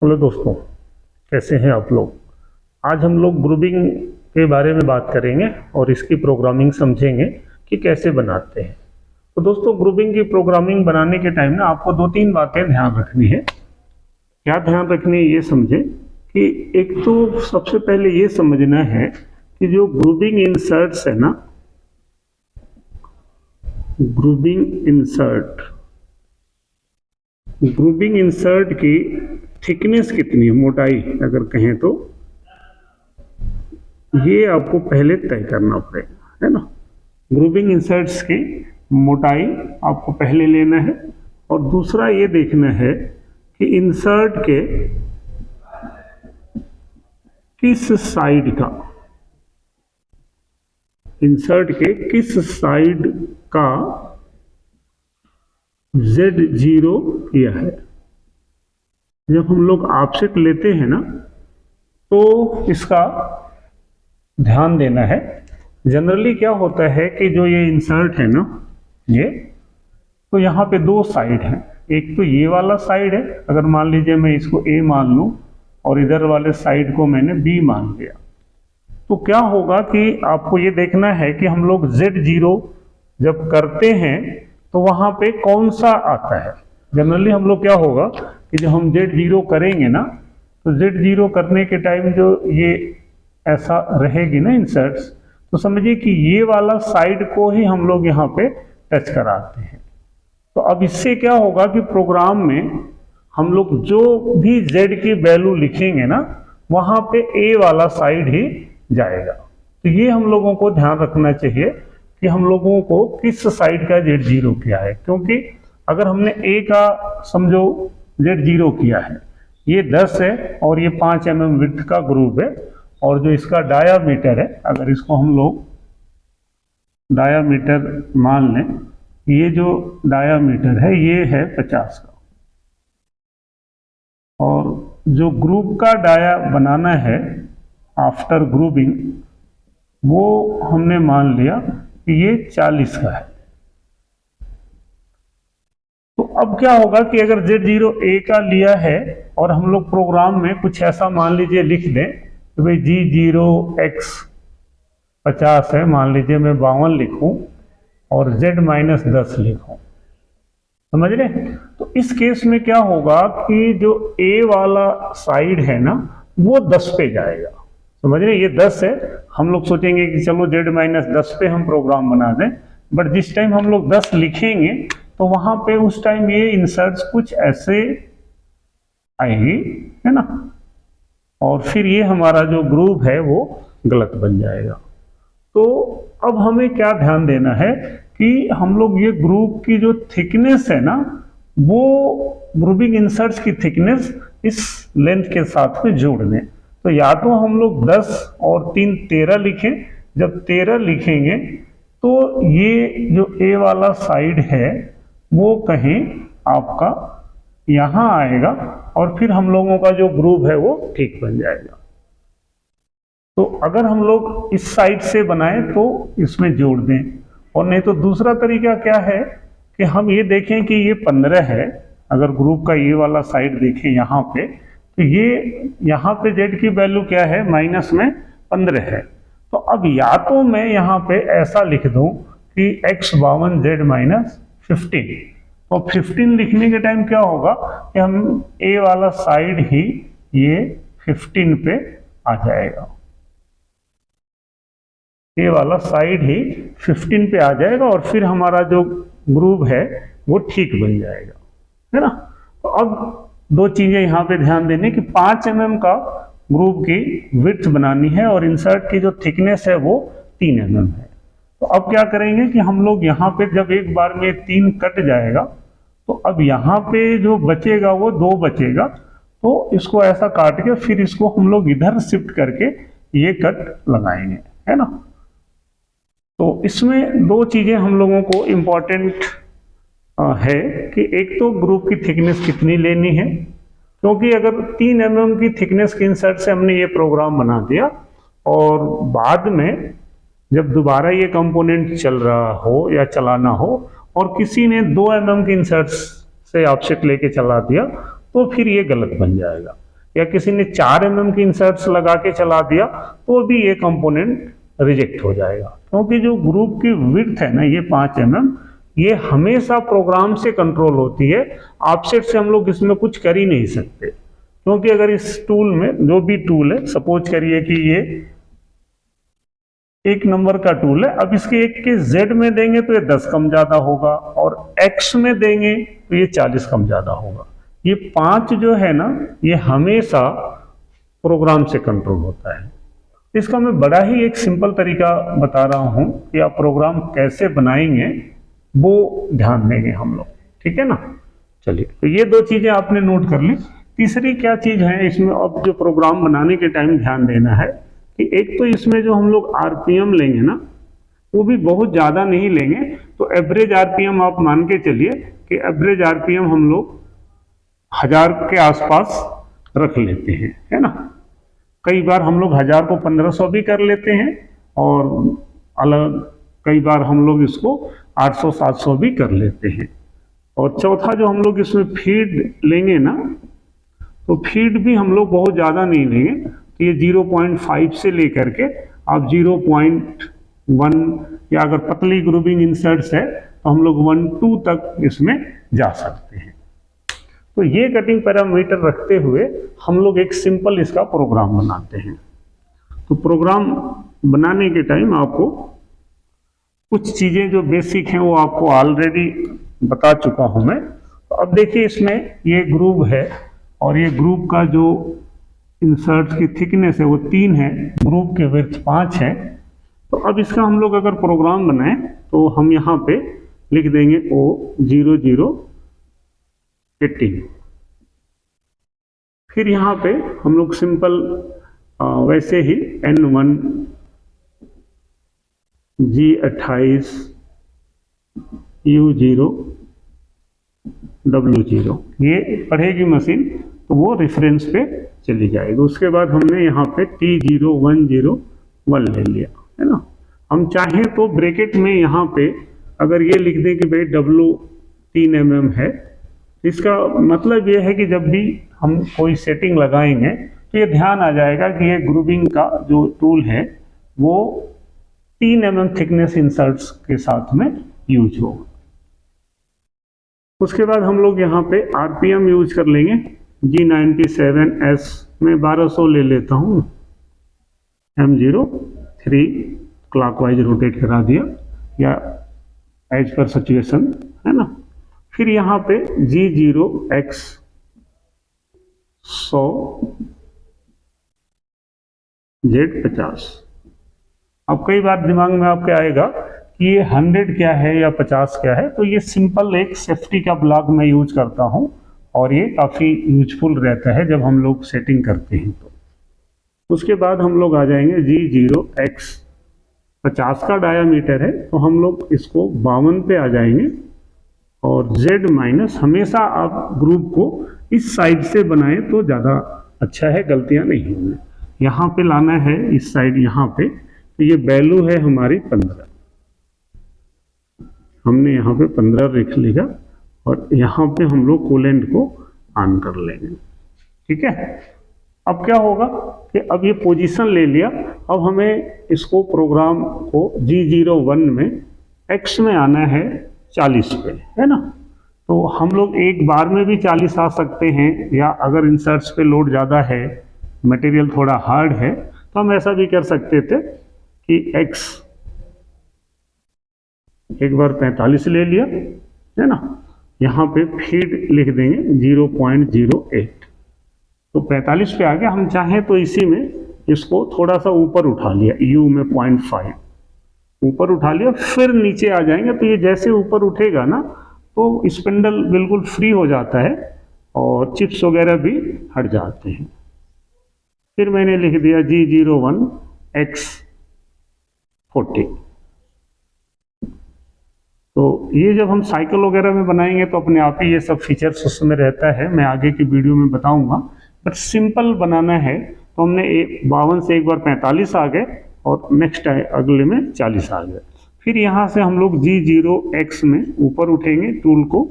Hello दोस्तों, कैसे हैं आप लोग। आज हम लोग ग्रुपिंग के बारे में बात करेंगे और इसकी प्रोग्रामिंग समझेंगे कि कैसे बनाते हैं। तो दोस्तों, ग्रुपिंग की प्रोग्रामिंग बनाने के टाइम ना आपको दो तीन बातें ध्यान रखनी है। क्या ध्यान रखनी है ये समझें कि एक तो सबसे पहले ये समझना है कि जो ग्रुपिंग इंसर्ट्स है ना, ग्रुपिंग इंसर्ट की थिकनेस कितनी है, मोटाई अगर कहें तो ये आपको पहले तय करना पड़ेगा, है ना। ग्रुपिंग इंसर्ट्स की मोटाई आपको पहले लेना है और दूसरा ये देखना है कि इंसर्ट के किस साइड का Z0 किया है। जब हम लोग ऑफसेट लेते हैं ना तो इसका ध्यान देना है। जनरली क्या होता है कि जो ये इंसर्ट है ना, ये तो यहाँ पे दो साइड हैं। एक तो ये वाला साइड है, अगर मान लीजिए मैं इसको A मान लूँ और इधर वाले साइड को मैंने B मान लिया, तो क्या होगा कि आपको ये देखना है कि हम लोग Z0 जब करते हैं तो वहाँ पे कौन सा आता है। जनरली हम लोग क्या होगा कि जब हम Z0 करेंगे ना, तो Z0 करने के टाइम जो ये ऐसा रहेगी ना इंसर्ट्स, तो समझिए कि ये वाला साइड को ही हम लोग यहाँ पे टच कराते हैं। तो अब इससे क्या होगा कि प्रोग्राम में हम लोग जो भी Z की वैल्यू लिखेंगे ना, वहाँ पे A वाला साइड ही जाएगा। तो ये हम लोगों को ध्यान रखना चाहिए कि हम लोगों को किस साइड का Z0 किया है, क्योंकि अगर हमने A का समझो Z0 किया है, ये 10 है और ये 5 mm विड्थ का ग्रुप है, और जो इसका डायामीटर है, अगर इसको हम लोग डायामीटर मान लें, ये जो डायामीटर है ये है 50 का, और जो ग्रुप का डाया बनाना है आफ्टर ग्रुपिंग वो हमने मान लिया कि ये 40 का है। तो अब क्या होगा कि अगर Z0 A का लिया है और हम लोग प्रोग्राम में कुछ ऐसा मान लीजिए लिख दें कि भाई G0X 50 है, मान लीजिए मैं 52 लिखूं और Z-10 लिखूं, समझ रहे। तो इस केस में क्या होगा कि जो A वाला साइड है ना वो 10 पे जाएगा, समझ रहे। ये 10 है, हम लोग सोचेंगे कि चलो Z-10 पे हम प्रोग्राम बना दें, बट जिस टाइम हम लोग 10 लिखेंगे तो वहां पे उस टाइम ये इंसर्ट्स कुछ ऐसे आएगी, है ना, और फिर ये हमारा जो ग्रुप है वो गलत बन जाएगा। तो अब हमें क्या ध्यान देना है कि हम लोग ये ग्रुप की जो थिकनेस है ना, वो ग्रुपिंग इंसर्ट्स की थिकनेस इस लेंथ के साथ में जोड़ दें। तो या तो हम लोग 10 और 3 13 लिखें। जब 13 लिखेंगे तो ये जो A वाला साइड है वो कहीं आपका यहाँ आएगा और फिर हम लोगों का जो ग्रुप है वो ठीक बन जाएगा। तो अगर हम लोग इस साइड से बनाएं तो इसमें जोड़ दें, और नहीं तो दूसरा तरीका क्या है कि हम ये देखें कि ये 15 है। अगर ग्रुप का ये वाला साइड देखें यहाँ पे, तो ये यहाँ पे Z की वैल्यू क्या है, माइनस में 15 है। तो अब या तो मैं यहाँ पे ऐसा लिख दूं कि X52 Z-15, तो 15 लिखने के टाइम क्या होगा कि हम A वाला साइड ही ये 15 पे आ जाएगा, A वाला साइड ही 15 पे आ जाएगा और फिर हमारा जो ग्रुप है वो ठीक बन जाएगा, है ना। तो अब दो चीजें यहाँ पे ध्यान देने कि 5 mm का ग्रुप की विड्थ बनानी है और इंसर्ट की जो थिकनेस है वो 3 mm है। तो अब क्या करेंगे कि हम लोग यहाँ पे जब एक बार में 3 कट जाएगा तो अब यहाँ पे जो बचेगा वो 2 बचेगा, तो इसको ऐसा काट के फिर इसको हम लोग इधर शिफ्ट करके ये कट लगाएंगे, है ना। तो इसमें दो चीजें हम लोगों को इम्पोर्टेंट है कि एक तो ग्रुप की थिकनेस कितनी लेनी है, क्योंकि अगर 3 mm की थिकनेस के इंसर्ट से हमने ये प्रोग्राम बना दिया और बाद में जब दोबारा ये कंपोनेंट चल रहा हो या चलाना हो और किसी ने 2 mm के इंसर्ट से ऑफसेट लेके चला दिया तो फिर ये गलत बन जाएगा। या किसी ने 4 mm की इंसर्ट्स लगा के चला दिया तो भी ये कंपोनेंट रिजेक्ट हो जाएगा, क्योंकि जो ग्रुप की विड्थ है ना ये 5 mm, ये हमेशा प्रोग्राम से कंट्रोल होती है। ऑफसेट से हम लोग इसमें कुछ कर ही नहीं सकते, क्योंकि अगर इस टूल में जो भी टूल है, सपोज करिए कि ये 1 नंबर का टूल है, अब इसके 1 के Z में देंगे तो ये 10 कम ज्यादा होगा, और X में देंगे तो ये 40 कम ज्यादा होगा। ये 5 जो है ना ये हमेशा प्रोग्राम से कंट्रोल होता है। इसका मैं बड़ा ही एक सिंपल तरीका बता रहा हूं कि आप प्रोग्राम कैसे बनाएंगे वो ध्यान देंगे हम लोग, ठीक है ना। चलिए, तो ये 2 चीजें आपने नोट कर ली। तीसरी क्या चीज है इसमें अब जो प्रोग्राम बनाने के टाइम ध्यान देना है कि एक तो इसमें जो हम लोग आरपीएम लेंगे ना वो भी बहुत ज़्यादा नहीं लेंगे, तो एवरेज आरपीएम आप मान के चलिए कि एवरेज आरपीएम हम लोग 1000 के आसपास रख लेते हैं, है ना। कई बार हम लोग 1000 को 1500 भी कर लेते हैं, और अलग कई बार हम लोग इसको 800-700 भी कर लेते हैं। और चौथा जो हम लोग इसमें फीड लेंगे ना, तो फीड भी हम लोग बहुत ज़्यादा नहीं लेंगे, तो ये 0.5 से लेकर के आप 0.1, या अगर पतली ग्रुपिंग इंसर्ट्स है तो हम लोग 1-2 तक इसमें जा सकते हैं। तो ये कटिंग पैरामीटर रखते हुए हम लोग एक सिंपल इसका प्रोग्राम बनाते हैं। तो प्रोग्राम बनाने के टाइम आपको कुछ चीज़ें जो बेसिक हैं वो आपको ऑलरेडी बता चुका हूं मैं। तो अब देखिए इसमें ये ग्रुप है, और ये ग्रुप का जो इंसर्ट की थिकनेस है वो 3 है, ग्रुप के विड्थ 5 है। तो अब इसका हम लोग अगर प्रोग्राम बनाएं तो हम यहाँ पे लिख देंगे O0018। फिर यहाँ पे हम लोग सिंपल वैसे ही N1 G28 U0 W0 ये पढ़ेगी मशीन तो वो रेफरेंस पे चली जाएगी। उसके बाद हमने यहाँ पे T0101 ले लिया, है ना। हम चाहें तो ब्रैकेट में यहाँ पे अगर ये लिख दें कि भाई W 3 mm है, इसका मतलब ये है कि जब भी हम कोई सेटिंग लगाएंगे तो ये ध्यान आ जाएगा कि ये ग्रुपिंग का जो टूल है वो 3 mm थिकनेस इंसर्ट्स के साथ में यूज होगा। उसके बाद हम लोग यहाँ पे आरपीएम यूज कर लेंगे। G97S में 1200 ले लेता हूँ, M03 क्लॉकवाइज रोटेट करा दिया या एज पर सिचुएशन, है ना। फिर यहाँ पे G0X 100 Z50। अब कई बार दिमाग में आपके आएगा कि ये 100 क्या है या 50 क्या है, तो ये सिंपल एक सेफ्टी का ब्लॉक मैं यूज करता हूँ और ये काफ़ी यूजफुल रहता है जब हम लोग सेटिंग करते हैं। तो उसके बाद हम लोग आ जाएंगे G0X 50 का डायामीटर है, तो हम लोग इसको 52 पे आ जाएंगे। और Z- हमेशा आप ग्रुप को इस साइड से बनाएं तो ज़्यादा अच्छा है, गलतियां नहीं होंगी। यहाँ पे लाना है इस साइड, यहाँ पे तो ये वैल्यू है हमारी 15, हमने यहाँ पे 15 लिख लिया और यहाँ पे हम लोग कूलेंट को ऑन कर लेंगे, ठीक है। अब क्या होगा कि अब ये पोजीशन ले लिया, अब हमें इसको प्रोग्राम को G01 में X में आना है 40 पे, है ना। तो हम लोग एक बार में भी 40 आ सकते हैं, या अगर इंसर्ट्स पे लोड ज़्यादा है, मटेरियल थोड़ा हार्ड है, तो हम ऐसा भी कर सकते थे कि X एक बार 45 ले लिया, है ना। यहाँ पे फीड लिख देंगे 0.08, तो 45 पे आ गया। हम चाहें तो इसी में इसको थोड़ा सा ऊपर उठा लिया, U में 0.5 ऊपर उठा लिया, फिर नीचे आ जाएंगे। तो ये जैसे ऊपर उठेगा ना तो स्पिंडल बिल्कुल फ्री हो जाता है और चिप्स वगैरह भी हट जाते हैं। फिर मैंने लिख दिया G01X 40। तो ये जब हम साइकिल वगैरह में बनाएंगे तो अपने आप ही ये सब फीचर्स उसमें रहता है, मैं आगे की वीडियो में बताऊंगा। बट सिंपल बनाना है तो हमने 52 से एक बार 45 आ गए और नेक्स्ट अगले में 40 आ गए। फिर यहाँ से हम लोग G0X में ऊपर उठेंगे टूल को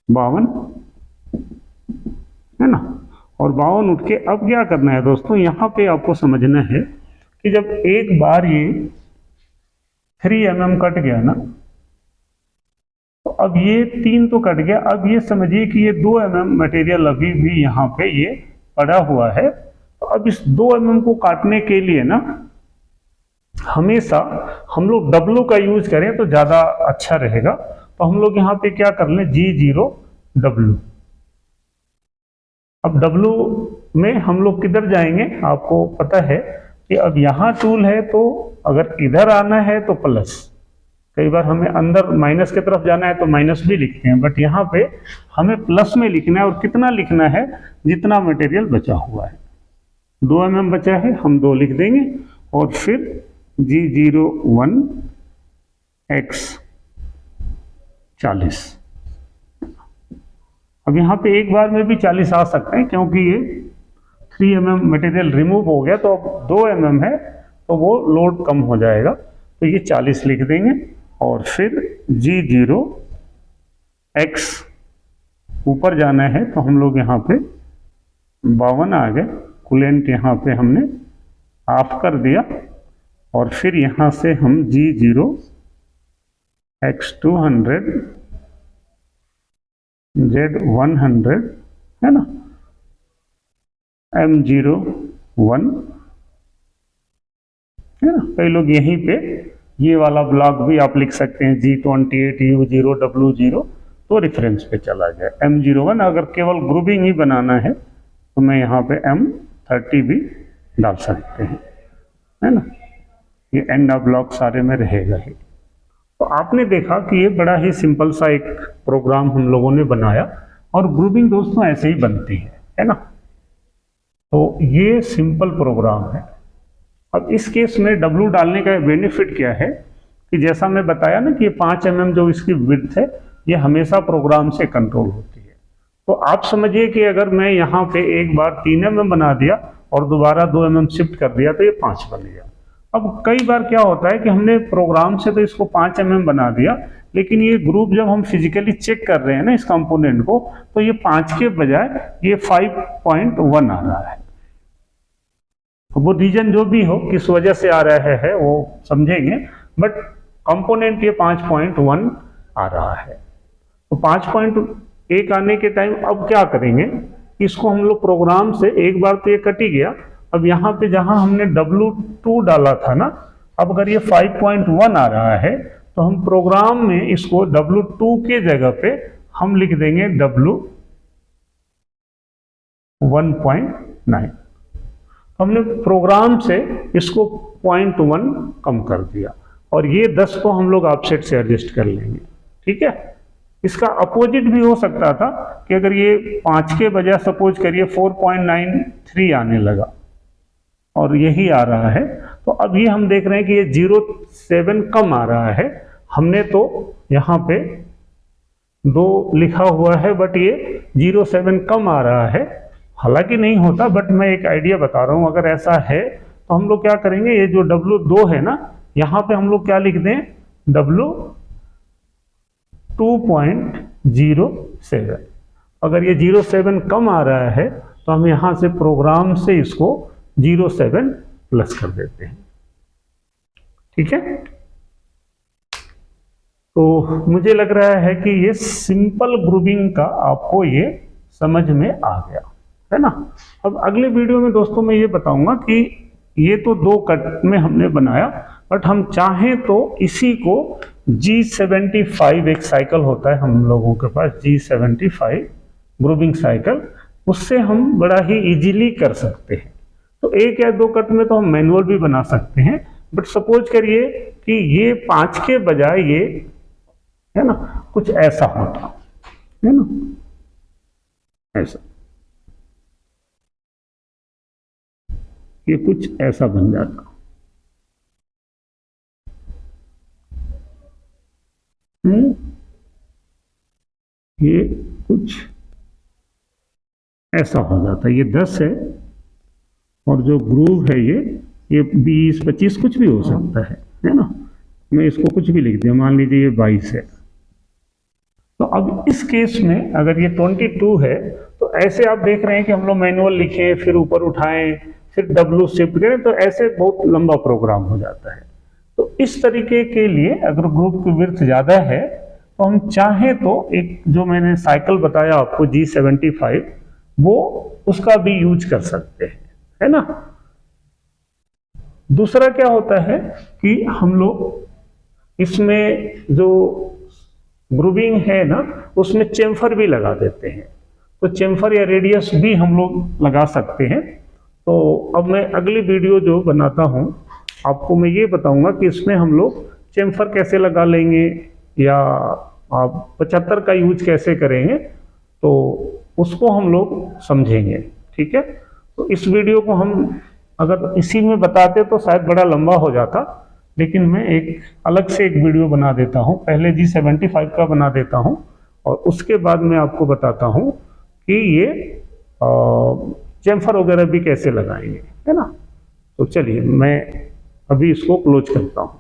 52, है ना। और 52 उठ के अब क्या करना है दोस्तों, यहाँ पे आपको समझना है कि जब एक बार ये 3 mm कट गया ना, तो अब ये 3 तो कट गया, अब ये समझिए कि ये 2 mm मटेरियल अभी भी यहाँ पे ये पड़ा हुआ है। तो अब इस 2 mm को काटने के लिए ना हमेशा हम लोग W का यूज करें तो ज्यादा अच्छा रहेगा। तो हम लोग यहाँ पे क्या कर लें, G0W। अब W में हम लोग किधर जाएंगे, आपको पता है कि अब यहाँ टूल है तो अगर इधर आना है तो प्लस, कई बार हमें अंदर माइनस की तरफ जाना है तो माइनस भी लिखते हैं, बट यहाँ पे हमें प्लस में लिखना है। और कितना लिखना है, जितना मटेरियल बचा हुआ है। 2 mm बचा है, हम 2 लिख देंगे और फिर G01 X 40। अब यहाँ पे एक बार में भी 40 आ सकते हैं क्योंकि ये 3 mm मटेरियल रिमूव हो गया, तो अब 2 mm है तो वो लोड कम हो जाएगा। तो ये 40 लिख देंगे और फिर G0 X ऊपर जाना है तो हम लोग यहाँ पे 52 आ गए, कूलेंट यहाँ पे हमने ऑफ कर दिया और फिर यहाँ से हम G0 X 200 Z100 है ना, M01 है ना। कई लोग यहीं पे ये वाला ब्लॉक भी आप लिख सकते हैं, G28 U0 W0, तो रेफरेंस पे चला गया। M01 अगर केवल ग्रुपिंग ही बनाना है तो मैं यहाँ पे M30 भी डाल सकते हैं, है ना। ये एंड ऑफ ब्लॉक सारे में रहेगा ही। तो आपने देखा कि ये बड़ा ही सिंपल सा एक प्रोग्राम हम लोगों ने बनाया और ग्रुपिंग दोस्तों ऐसे ही बनती है ना। तो ये सिंपल प्रोग्राम है। अब इस केस में W डालने का बेनिफिट क्या है कि जैसा मैं बताया ना कि ये 5 mm जो इसकी विड्थ है ये हमेशा प्रोग्राम से कंट्रोल होती है। तो आप समझिए कि अगर मैं यहाँ पे एक बार 3 mm बना दिया और दोबारा 2 mm शिफ्ट कर दिया तो ये 5 बन गया। अब कई बार क्या होता है कि हमने प्रोग्राम से तो इसको 5 mm बना दिया, लेकिन ये ग्रुप जब हम फिजिकली चेक कर रहे हैं ना इस कंपोनेंट को, तो ये 5 के बजाय ये 5.1 आ रहा है। वो रीजन जो भी हो, किस वजह से आ रहा है वो समझेंगे, बट कंपोनेंट ये 5.1 आ रहा है। तो 5.1 आने के टाइम अब क्या करेंगे, इसको हम लोग प्रोग्राम से एक बार तो ये कट ही गया। अब यहाँ पे जहां हमने W2 डाला था ना, अब अगर ये 5.1 आ रहा है तो हम प्रोग्राम में इसको W2 के जगह पे हम लिख देंगे W1.9। हमने प्रोग्राम से इसको 0.1 कम कर दिया और ये 10 को हम लोग ऑफसेट से एडजस्ट कर लेंगे, ठीक है। इसका अपोजिट भी हो सकता था कि अगर ये 5 के बजाय सपोज करिए 4.93 आने लगा और यही आ रहा है, तो अब ये हम देख रहे हैं कि ये 0.7 कम आ रहा है। हमने तो यहाँ पे 2 लिखा हुआ है बट ये 0.7 कम आ रहा है। हालांकि नहीं होता, बट मैं एक आइडिया बता रहा हूँ। अगर ऐसा है तो हम लोग क्या करेंगे, ये जो W2 है ना, यहाँ पे हम लोग क्या लिख दें, W2.07। अगर ये 0.7 कम आ रहा है तो हम यहाँ से प्रोग्राम से इसको 0.7 प्लस कर देते हैं, ठीक है। तो मुझे लग रहा है कि ये सिंपल ग्रुपिंग का आपको ये समझ में आ गया, है ना। अब अगले वीडियो में दोस्तों मैं ये बताऊंगा कि ये तो 2 कट में हमने बनाया, बट हम चाहें तो इसी को G75 एक साइकिल होता है हम लोगों के पास, G75 ग्रुपिंग साइकिल, उससे हम बड़ा ही इजीली कर सकते हैं। तो 1 या 2 कट में तो हम मैनुअल भी बना सकते हैं, बट सपोज करिए कि ये 5 के बजाय ये, है ना, कुछ ऐसा होता है ना, ऐसा, ये कुछ ऐसा बन जाता, ये कुछ ऐसा हो जाता। ये 10 है और जो ग्रूव है ये 20-25 कुछ भी हो सकता है ना। मैं इसको कुछ भी लिख दिया, मान लीजिए ये 22 है। तो अब इस केस में अगर ये 22 है तो ऐसे आप देख रहे हैं कि हम लोग मैनुअल लिखें, फिर ऊपर उठाएं, फिर W शिफ्ट करें, तो ऐसे बहुत लंबा प्रोग्राम हो जाता है। तो इस तरीके के लिए अगर ग्रुप की विड्थ ज़्यादा है तो हम चाहें तो एक जो मैंने साइकिल बताया आपको G75, वो उसका भी यूज कर सकते हैं, है ना। दूसरा क्या होता है कि हम लोग इसमें जो ग्रुविंग है ना, उसमें चेम्फर भी लगा देते हैं। तो चेम्फर या रेडियस भी हम लोग लगा सकते हैं। तो अब मैं अगली वीडियो जो बनाता हूँ आपको मैं ये बताऊंगा कि इसमें हम लोग चेम्फर कैसे लगा लेंगे या आप 75 का यूज कैसे करेंगे, तो उसको हम लोग समझेंगे, ठीक है। तो इस वीडियो को हम अगर इसी में बताते तो शायद बड़ा लंबा हो जाता, लेकिन मैं एक अलग से एक वीडियो बना देता हूँ, पहले G75 का बना देता हूँ और उसके बाद मैं आपको बताता हूँ कि ये चेम्फर वगैरह भी कैसे लगाएंगे, है ना। तो चलिए मैं अभी इसको क्लोज करता हूँ।